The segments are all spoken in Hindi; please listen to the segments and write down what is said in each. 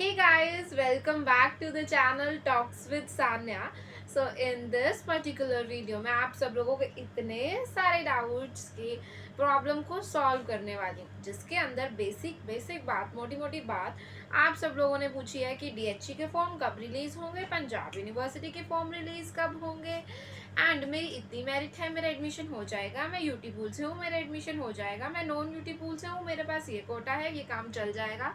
Hey guys, welcome back to the channel Talks with Sanya. So in this particular video मैं आप सब लोगों के इतने सारे डाउट्स की प्रॉब्लम को सॉल्व करने वाली हूँ, जिसके अंदर बेसिक बेसिक बात, मोटी मोटी बात आप सब लोगों ने पूछी है कि डीएचई के फॉर्म कब रिलीज होंगे, पंजाब यूनिवर्सिटी के फॉर्म रिलीज कब होंगे, एंड मेरी इतनी मेरिट है, मेरा एडमिशन हो जाएगा, मैं यूटी पूल से हूँ, मेरा एडमिशन हो जाएगा, मैं नॉन यूटी पूल से हूँ, मेरे पास ये कोटा है, ये काम चल जाएगा।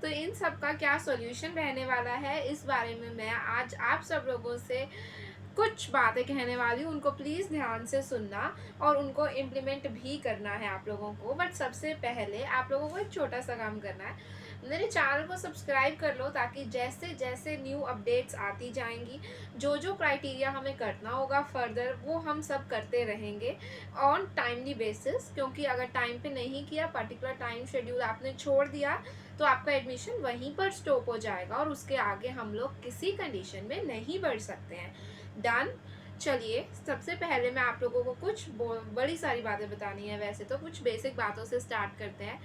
तो इन सब का क्या सॉल्यूशन रहने वाला है, इस बारे में मैं आज आप सब लोगों से कुछ बातें कहने वाली हूँ। उनको प्लीज़ ध्यान से सुनना और उनको इम्प्लीमेंट भी करना है आप लोगों को। बट सबसे पहले आप लोगों को एक छोटा सा काम करना है, मेरे चैनल को सब्सक्राइब कर लो, ताकि जैसे जैसे न्यू अपडेट्स आती जाएंगी, जो जो क्राइटेरिया हमें करना होगा फर्दर, वो हम सब करते रहेंगे ऑन टाइमली बेसिस। क्योंकि अगर टाइम पे नहीं किया, पर्टिकुलर टाइम शेड्यूल आपने छोड़ दिया, तो आपका एडमिशन वहीं पर स्टॉप हो जाएगा और उसके आगे हम लोग किसी कंडीशन में नहीं बढ़ सकते हैं। डन। चलिए, सबसे पहले मैं आप लोगों को कुछ बड़ी सारी बातें बतानी है। वैसे तो कुछ बेसिक बातों से स्टार्ट करते हैं।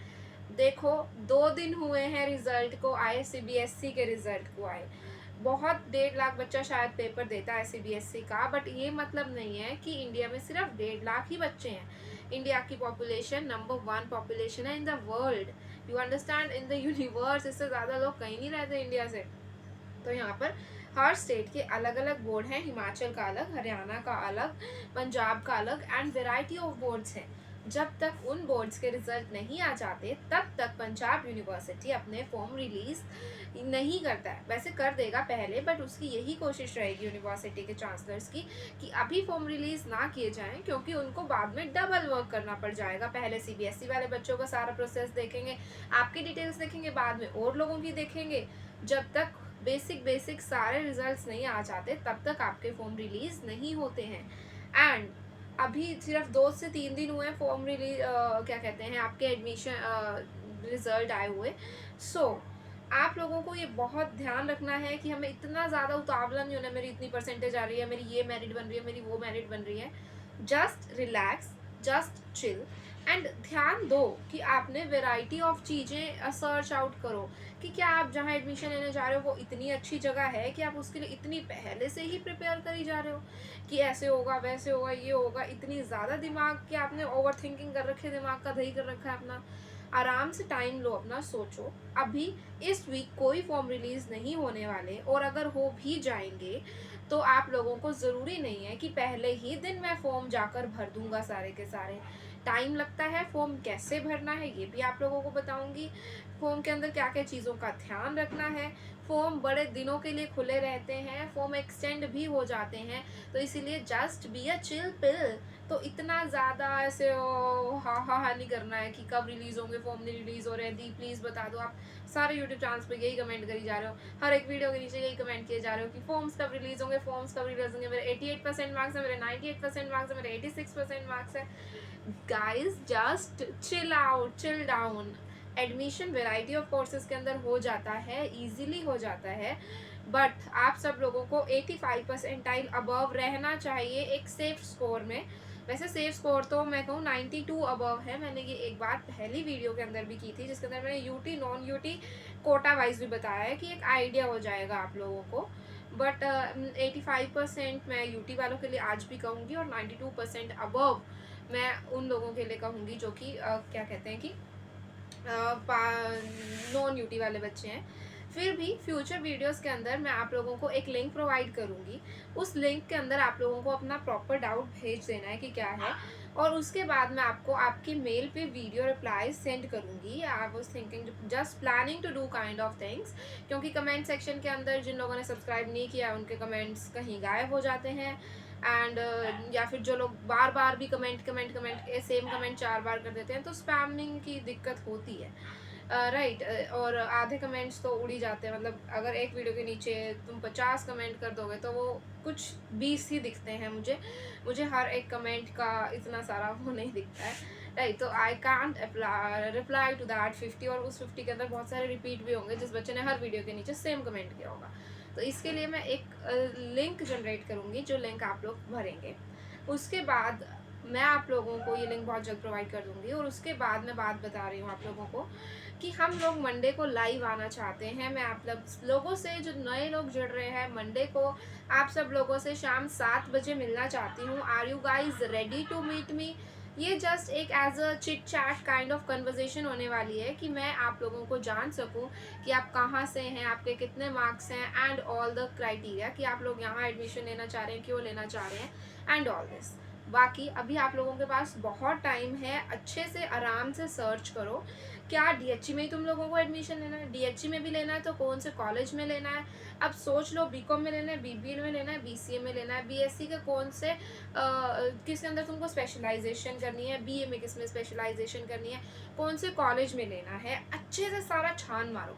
देखो, 2 दिन हुए हैं रिजल्ट को आए, सीबीएसई के रिजल्ट को आए। बहुत 1.5 लाख बच्चा शायद पेपर देता है सीबीएसई का, बट ये मतलब नहीं है कि इंडिया में सिर्फ 1.5 लाख ही बच्चे हैं। इंडिया की पॉपुलेशन नंबर 1 पॉपुलेशन है in the world, you understand, in the universe. इससे ज़्यादा लोग कहीं नहीं रहते इंडिया से। तो यहाँ पर हर स्टेट के अलग अलग बोर्ड हैं, हिमाचल का अलग, हरियाणा का अलग, पंजाब का अलग, एंड वेराइटी ऑफ बोर्ड्स हैं। जब तक उन बोर्ड्स के रिजल्ट नहीं आ जाते, तब तक पंजाब यूनिवर्सिटी अपने फॉर्म रिलीज नहीं करता है। वैसे कर देगा पहले, बट उसकी यही कोशिश रहेगी यूनिवर्सिटी के चांसलर्स की कि अभी फॉर्म रिलीज ना किए जाएं, क्योंकि उनको बाद में डबल वर्क करना पड़ जाएगा। पहले सीबीएसई वाले बच्चों का सारा प्रोसेस देखेंगे, आपकी डिटेल्स देखेंगे, बाद में और लोगों की देखेंगे। जब तक बेसिक सारे रिजल्ट्स नहीं आ जाते, तब तक आपके फॉर्म रिलीज नहीं होते हैं। एंड अभी सिर्फ 2 से 3 दिन हुए हैं फॉर्म रिलीज, क्या कहते हैं, आपके एडमिशन रिजल्ट आए हुए। सो आप लोगों को ये बहुत ध्यान रखना है कि हमें इतना ज़्यादा उतावला नहीं होना, मेरी इतनी परसेंटेज आ रही है, मेरी ये मेरिट बन रही है, मेरी वो मेरिट बन रही है। Just relax, just chill, and ध्यान दो कि आपने वेराइटी ऑफ चीज़ें सर्च आउट करो कि क्या आप जहाँ एडमिशन लेने जा रहे हो वो इतनी अच्छी जगह है कि आप उसके लिए इतनी पहले से ही प्रिपेयर करी जा रहे हो कि ऐसे होगा, वैसे होगा, ये होगा। इतनी ज़्यादा दिमाग कि आपने ओवर थिंकिंग कर रखी है, दिमाग का दही कर रखा है अपना। आराम से टाइम लो, अपना सोचो। अभी इस वीक कोई फॉर्म रिलीज़ नहीं होने वाले, और अगर हो भी जाएंगे तो आप लोगों को ज़रूरी नहीं है कि पहले ही दिन मैं फॉर्म जाकर भर दूंगा सारे के सारे। टाइम लगता है, फॉर्म कैसे भरना है ये भी आप लोगों को बताऊंगी। फॉर्म के अंदर क्या क्या चीज़ों का ध्यान रखना है। फॉर्म बड़े दिनों के लिए खुले रहते हैं, फॉर्म एक्सटेंड भी हो जाते हैं, तो इसीलिए just be a chill pill. तो इतना ज़्यादा ऐसे हा हा हा नहीं करना है कि कब रिलीज़ होंगे, फॉर्म नहीं रिलीज़ हो रहे हैं, दी प्लीज़ बता दो। आप सारे यूट्यूब चैनल्स पे यही कमेंट करी जा रहे हो, हर एक वीडियो के नीचे यही कमेंट किए जा रहे हो कि फॉर्म्स कब रिलीज़ होंगे, फॉर्म्स कब रिलीज़ होंगे। मेरे 88% मार्क्स है, मेरे 98% मार्क्स है, मेरे 86% मार्क्स है। Guys, just chill out, chill down. Admission variety of courses के अंदर हो जाता है, इजीली हो जाता है, बट आप सब लोगों को 85 परसेंटाइल अबव रहना चाहिए एक सेफ स्कोर में। वैसे सेफ स्कोर तो मैं कहूँ 92 अबव है। मैंने ये एक बात पहली वीडियो के अंदर भी की थी, जिसके अंदर मैंने UT non UT quota wise भी बताया है कि एक आइडिया हो जाएगा आप लोगों को। बट 85% मैं यूटी वालों के लिए आज भी कहूँगी, और 92% अबव मैं उन लोगों के लिए कहूँगी जो कि क्या कहते हैं कि नॉन यूटी वाले बच्चे हैं। फिर भी फ्यूचर वीडियोस के अंदर मैं आप लोगों को एक लिंक प्रोवाइड करूँगी। उस लिंक के अंदर आप लोगों को अपना प्रॉपर डाउट भेज देना है कि क्या है, और उसके बाद मैं आपको आपकी मेल पे वीडियो रिप्लाई सेंड करूँगी। I was thinking just planning to do kind of things, क्योंकि कमेंट सेक्शन के अंदर जिन लोगों ने सब्सक्राइब नहीं किया उनके कमेंट्स कहीं गायब हो जाते हैं, एंड या फिर जो लोग बार बार भी comment comment comment same comment 4 बार कर देते हैं, तो स्पैमिंग की दिक्कत होती है। राइट। और आधे कमेंट्स तो उड़ ही जाते हैं। मतलब अगर एक वीडियो के नीचे तुम 50 कमेंट कर दोगे तो वो कुछ 20 ही दिखते हैं मुझे। मुझे हर एक कमेंट का इतना सारा वो नहीं दिखता है, राइट। तो I can't reply to that 50, और उस 50 के अंदर बहुत सारे रिपीट भी होंगे जिस बच्चे ने हर वीडियो के नीचे सेम कमेंट किया होगा। तो इसके लिए मैं एक लिंक जनरेट करूँगी, जो लिंक आप लोग भरेंगे। उसके बाद मैं आप लोगों को ये लिंक बहुत जल्द प्रोवाइड कर दूँगी। और उसके बाद मैं बात बता रही हूँ आप लोगों को कि हम लोग मंडे को लाइव आना चाहते हैं। मैं आप लोगों से, जो नए लोग जुड़ रहे हैं, मंडे को आप सब लोगों से शाम 7 बजे मिलना चाहती हूँ। Are you guys ready to meet me? ये जस्ट एक as a chit chat kind of conversation होने वाली है कि मैं आप लोगों को जान सकूँ कि आप कहाँ से हैं, आपके कितने मार्क्स हैं, एंड ऑल द क्राइटेरिया कि आप लोग यहाँ एडमिशन लेना चाह रहे हैं, क्यों लेना चाह रहे हैं, एंड ऑल दिस। बाकी अभी आप लोगों के पास बहुत टाइम है, अच्छे से आराम से सर्च करो। क्या डीएचई में ही तुम लोगों को एडमिशन लेना है? डीएचई में भी लेना है तो कौन से कॉलेज में लेना है? अब सोच लो, बीकॉम में लेना है, बीबीए में लेना है, बीसीए में लेना है, बीएससी के कौन से किसके अंदर तुमको स्पेशलाइजेशन करनी है, बीए में किस में स्पेशलाइजेशन करनी है, कौन से कॉलेज में लेना है, अच्छे से सारा छान मारो।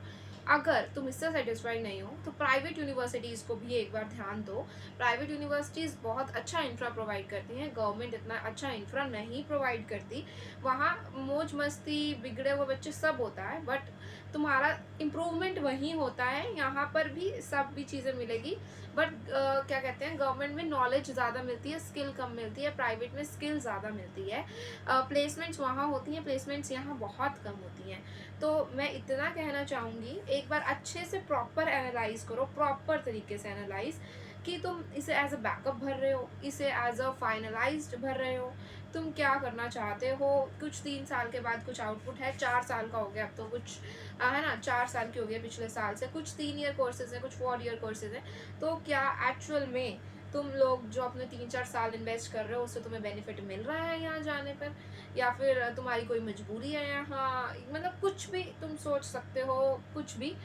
अगर तुम इससे सेटिस्फाइड नहीं हो तो प्राइवेट यूनिवर्सिटीज़ को भी एक बार ध्यान दो। प्राइवेट यूनिवर्सिटीज़ बहुत अच्छा इंफ्रा प्रोवाइड करती हैं, गवर्नमेंट इतना अच्छा इंफ्रा नहीं प्रोवाइड करती। वहाँ मौज मस्ती, बिगड़े हुए बच्चे सब होता है, बट तुम्हारा इम्प्रूवमेंट वहीं होता है। यहाँ पर भी सब भी चीज़ें मिलेगी, बट क्या कहते हैं, गवर्नमेंट में नॉलेज ज़्यादा मिलती है, स्किल कम मिलती है। प्राइवेट में स्किल ज़्यादा मिलती है। प्लेसमेंट्स वहाँ होती हैं, प्लेसमेंट्स यहाँ बहुत कम होती हैं। तो मैं इतना कहना चाहूँगी, एक बार अच्छे से प्रॉपर एनालाइज करो, प्रॉपर तरीके से एनालाइज कि तुम इसे एज अ बैकअप भर रहे हो, इसे एज अ फाइनलाइज्ड भर रहे हो, तुम क्या करना चाहते हो। कुछ 3 साल के बाद कुछ आउटपुट है, 4 साल का हो गया अब तो, कुछ है ना, 4 साल की हो गया पिछले साल से, कुछ 3 ईयर कोर्सेज हैं, कुछ 4 ईयर कोर्सेज हैं। तो क्या एक्चुअल में तुम लोग जो अपने 3-4 साल इन्वेस्ट कर रहे हो उससे तुम्हें बेनिफिट मिल रहा है यहाँ जाने पर, या फिर तुम्हारी कोई मजबूरी है यहाँ, मतलब कुछ भी तुम सोच सकते हो, कुछ भी।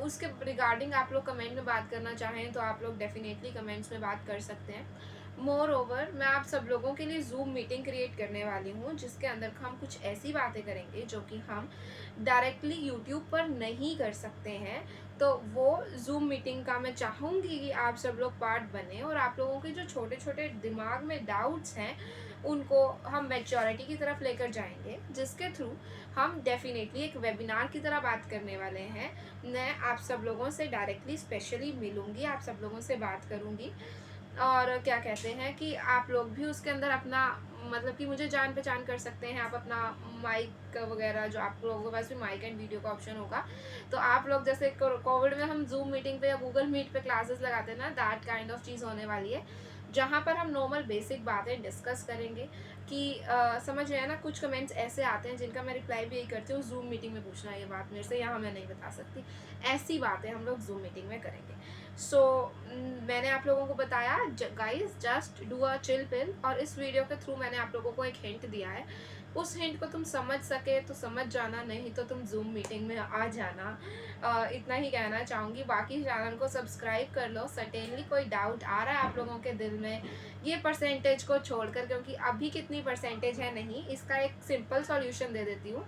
उसके रिगार्डिंग आप लोग कमेंट में बात करना चाहें तो आप लोग डेफिनेटली कमेंट्स में बात कर सकते हैं। मोर ओवर, मैं आप सब लोगों के लिए जूम मीटिंग क्रिएट करने वाली हूँ, जिसके अंदर हम कुछ ऐसी बातें करेंगे जो कि हम डायरेक्टली यूट्यूब पर नहीं कर सकते हैं। तो वो जूम मीटिंग का मैं चाहूँगी कि आप सब लोग पार्ट बने, और आप लोगों के जो छोटे छोटे दिमाग में डाउट्स हैं उनको हम मैच्योरिटी की तरफ लेकर जाएंगे, जिसके थ्रू हम डेफिनेटली एक वेबिनार की तरह बात करने वाले हैं। मैं आप सब लोगों से डायरेक्टली स्पेशली मिलूँगी, आप सब लोगों से बात करूँगी, और क्या कहते हैं कि आप लोग भी उसके अंदर अपना, मतलब कि मुझे जान पहचान कर सकते हैं। आप अपना माइक वगैरह, जो आप लोगों के पास भी माइक एंड वीडियो का ऑप्शन होगा, तो आप लोग जैसे कोविड में हम जूम मीटिंग पे या गूगल मीट पे क्लासेस लगाते हैं ना, दैट काइंड ऑफ चीज़ होने वाली है, जहाँ पर हम नॉर्मल बेसिक बातें डिस्कस करेंगे कि समझ रहे हैं ना। कुछ कमेंट्स ऐसे आते हैं जिनका मैं रिप्लाई भी यही करती हूँ, जूम मीटिंग में पूछना ये बात मेरे से, यहाँ मैं नहीं बता सकती। ऐसी बातें हम लोग जूम मीटिंग में करेंगे। सो मैंने आप लोगों को बताया, guys just do a chill pill, और इस वीडियो के थ्रू मैंने आप लोगों को एक हिंट दिया है। उस हिंट को तुम समझ सके तो समझ जाना, नहीं तो तुम जूम मीटिंग में आ जाना। इतना ही कहना चाहूँगी। बाकी चैनल को सब्सक्राइब कर लो। सर्टेनली कोई डाउट आ रहा है आप लोगों के दिल में ये परसेंटेज को छोड़कर, क्योंकि अभी कितनी परसेंटेज है नहीं, इसका एक सिंपल सॉल्यूशन दे देती हूँ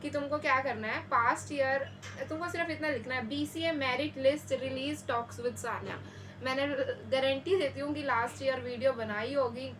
कि तुमको क्या करना है। पास्ट ईयर तुमको सिर्फ इतना लिखना है, BCA merit list release talks with Sanya. मैंने गारंटी देती हूँ कि लास्ट ईयर वीडियो बनाई होगी,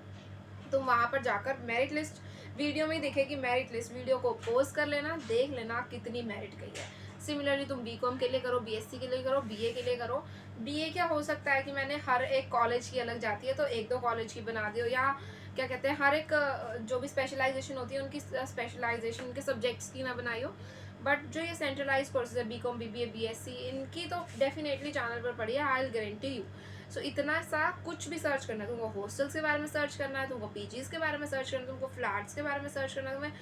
तुम वहाँ पर जाकर मेरिट लिस्ट वीडियो में ही दिखेगी। मेरिट लिस्ट वीडियो को पोस्ट कर लेना, देख लेना कितनी मेरिट गई है। सिमिलरली तुम बीकॉम के लिए करो, बीएससी के लिए करो, बीए के लिए करो। बीए क्या हो सकता है कि मैंने हर एक कॉलेज की अलग जाती है तो 1-2 कॉलेज की बना दी हो, या क्या कहते हैं, हर एक जो भी स्पेशलाइजेशन होती है उनकी स्पेशलाइजेशन, उनके सब्जेक्ट्स की ना बनाई हो। बट जो ये सेंट्रलाइज कोर्सेज है, बीकॉम, बीबीए, बीएससी, इनकी तो डेफिनेटली चैनल पर पड़ी है, आई विल गारंटी यू। सो इतना सा कुछ भी सर्च करना है, तुमको हॉस्टल्स के बारे में सर्च करना है, तुमको पीजीज़ के बारे में सर्च करना है, तुमको फ्लैट्स के बारे में सर्च करना है, तुम्हें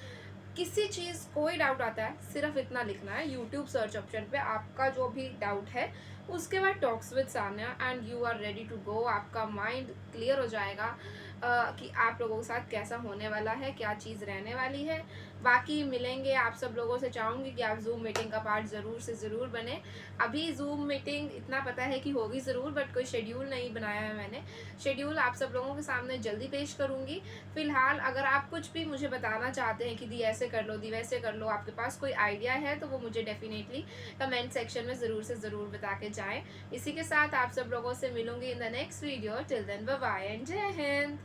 किसी चीज़ कोई डाउट आता है, सिर्फ इतना लिखना है यूट्यूब सर्च ऑप्शन पे आपका जो भी डाउट है। उसके बाद talks with Sanya and you are ready to go. आपका माइंड क्लियर हो जाएगा कि आप लोगों के साथ कैसा होने वाला है, क्या चीज़ रहने वाली है। बाकी मिलेंगे। आप सब लोगों से चाहूँगी कि आप जूम मीटिंग का पार्ट ज़रूर से ज़रूर बने। अभी जूम मीटिंग इतना पता है कि होगी ज़रूर, बट कोई शेड्यूल नहीं बनाया है मैंने। शेड्यूल आप सब लोगों के सामने जल्दी पेश करूँगी। फ़िलहाल अगर आप कुछ भी मुझे बताना चाहते हैं कि दी ऐसे कर लो, दी वैसे कर लो, आपके पास कोई आइडिया है तो वो मुझे डेफिनेटली कमेंट सेक्शन में ज़रूर से ज़रूर बता के जाएँ। इसी के साथ आप सब लोगों से मिलूँगी in the next video. Till then bye bye and जय हिंद।